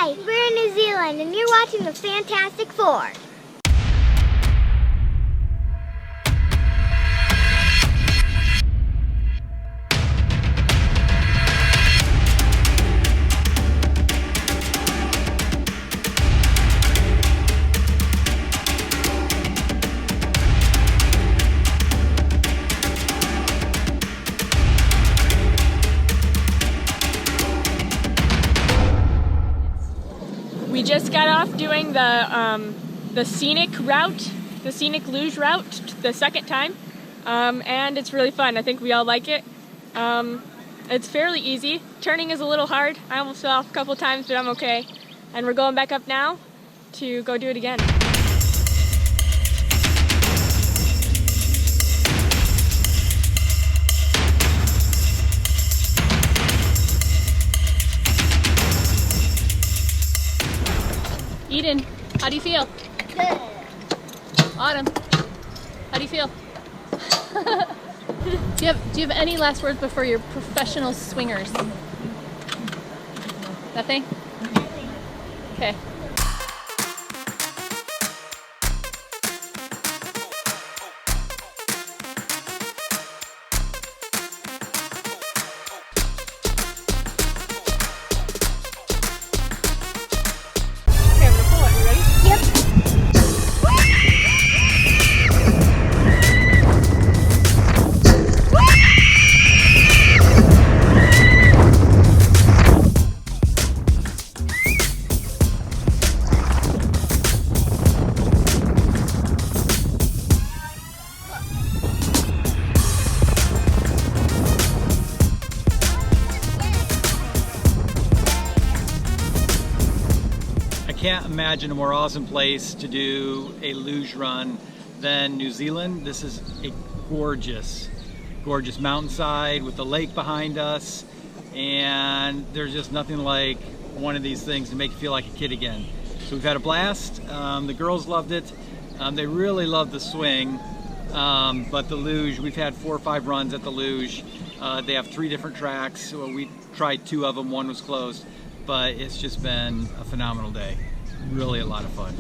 Hi, we're in New Zealand and you're watching the Fantastic Four. We just got off doing the scenic route, the scenic luge route, the second time, and it's really fun. I think we all like it. It's fairly easy. Turning is a little hard. I almost fell off a couple times, but I'm okay. And we're going back up now to go do it again. Eden, how do you feel? Good. Autumn, how do you feel? Do you have any last words before your professional swingers? Nothing? Okay. I can't imagine a more awesome place to do a luge run than New Zealand. This is a gorgeous, gorgeous mountainside with the lake behind us, and there's just nothing like one of these things to make you feel like a kid again. So we've had a blast. The girls loved it. They really loved the swing, but the luge, we've had 4 or 5 runs at the luge. They have 3 different tracks. So we tried 2 of them, 1 was closed, but it's just been a phenomenal day. Really a lot of fun.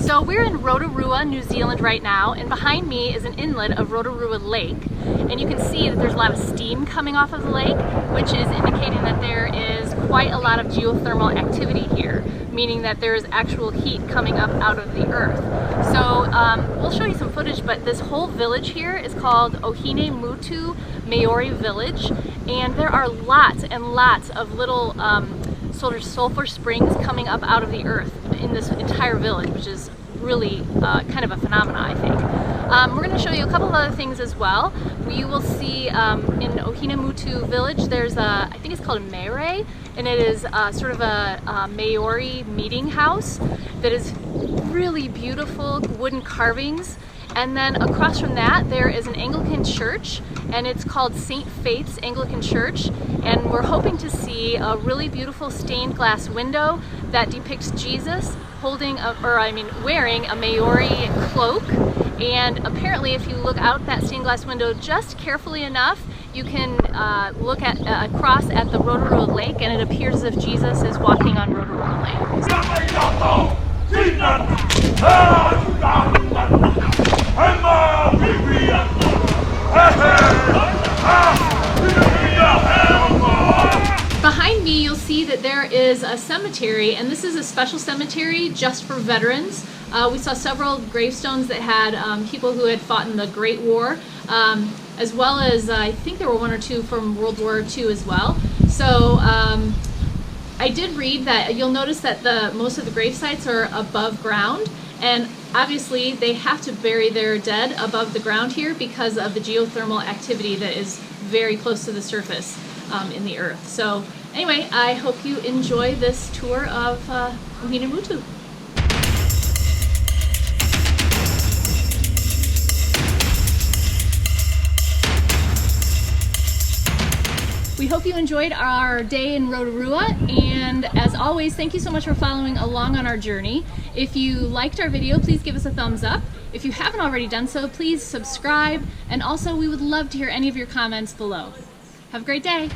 So we're in Rotorua, New Zealand right now, and behind me is an inlet of Rotorua Lake. And you can see that there's a lot of steam coming off of the lake, which is indicating that there is quite a lot of geothermal activity here, meaning that there is actual heat coming up out of the earth. So we'll show you some footage, but this whole village here is called Ohinemutu Maori village, and there are lots and lots of little sort of sulfur springs coming up out of the earth in this entire village, which is really kind of a phenomenon, I think. We're going to show you a couple of other things as well. You will see in Ohinemutu village there's I think it's called a marae, and it is sort of a Maori meeting house that is really beautiful wooden carvings. And then across from that there is an Anglican church, and it's called St. Faith's Anglican Church, and we're hoping to see a really beautiful stained glass window that depicts Jesus holding wearing a Maori cloak. And apparently if you look out that stained glass window just carefully enough, you can look at across at the Rotorua Lake, and it appears as if Jesus is walking on Rotorua Lake. Behind me you'll see that there is a cemetery, and this is a special cemetery just for veterans. We saw several gravestones that had people who had fought in the Great War, as well as I think there were 1 or 2 from World War II as well. So I did read that you'll notice that most of the grave sites are above ground, and obviously they have to bury their dead above the ground here because of the geothermal activity that is very close to the surface in the earth. So anyway, I hope you enjoy this tour of Ohinemutu. We hope you enjoyed our day in Rotorua, and as always, thank you so much for following along on our journey. If you liked our video, please give us a thumbs up. If you haven't already done so, please subscribe, and also we would love to hear any of your comments below. Have a great day!